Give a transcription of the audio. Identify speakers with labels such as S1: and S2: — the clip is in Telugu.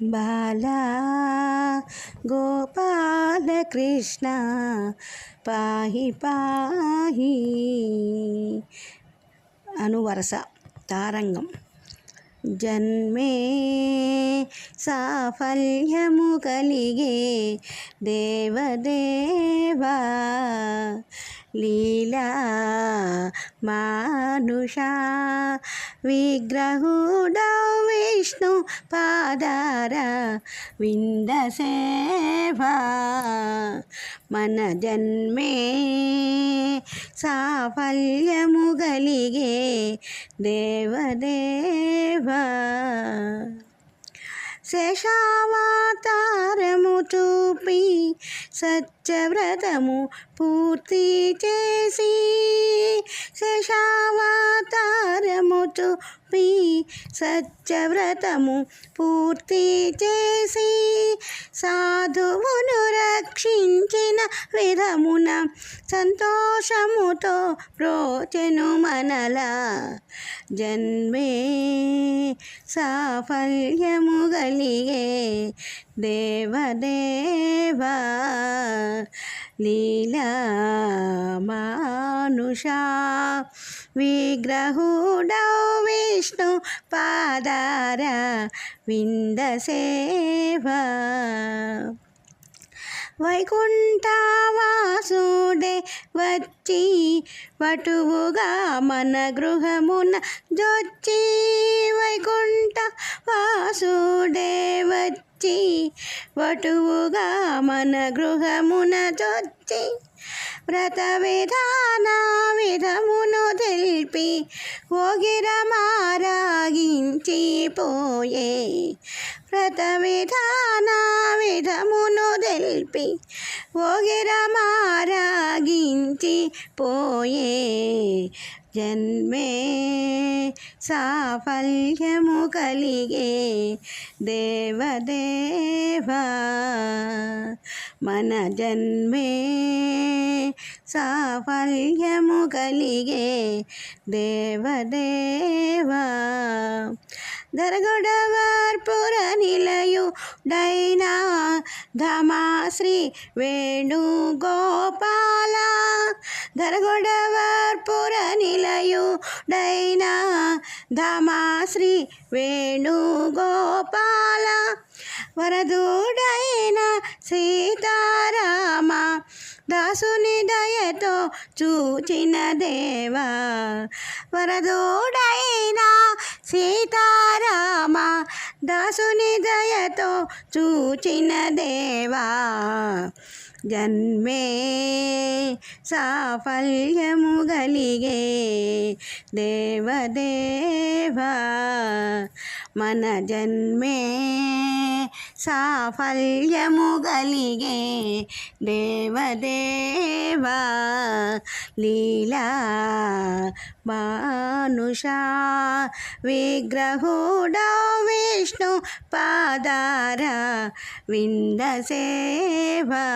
S1: బాలా గోపాల కృష్ణ పాహి పాహి అనువరస తారంగం. జన్మే సాఫల్యము కలిగే దేవదేవా లీలా మానుషా విగ్రహుడౌ విష్ణు పాదార వింద సేవా మన జన్మే సాఫల్యము కలిగే దేవదేవా శేషావతారము చూపి సత్యవ్రతము పూర్తి చేసి శేషావతారము చూపి సత్యవ్రతము పూర్తి చేసి సాధువును రక్షించిన విధమున సంతోషముతో ప్రోచెను మనలా. జన్మే సాఫల్యము కలిగే దేవదేవా లీలా మానుషా విగ్రహుడౌ విష్ణు పాదార వింద సేవా వైకుంఠవాసుడే వచ్చి వటువుగా మన గృహమున జొచ్చి వైకుంఠవాసుడే వచ్చి వటువుగా మన గృహమున జొచ్చి వ్రత విధాన విధమును తెలిపి ఓగిరమారాగించి పోయే వ్రత విధాన విధమును తెలిపి ఓగిరమారాగించి పోయే. జన్మే సాఫల్యము కలిగే దేవదేవా మన జన్మే సాఫల్యము కలిగే దేవదేవా ధరగొడవర్పుర నిలయుడైనా ధమాశ్రీ వేణుగోపాల ధరగొడవర్పుర నిలయుడైనా ధమాశ్రీ వేణుగోపాల వరదుడైన సీతారామ దాసుని దయతో చూచిన దేవా వరదుడైన సీతారామ దాసుని దయతో చూచిన దేవా జన్మే సాఫల్యము కలిగే దేవదేవా మన జన్మే సాఫల్యము కలిగే దేవదేవా లీలా మానుషా విగ్రహుడౌ విష్ణు పాదార వింద సేవా.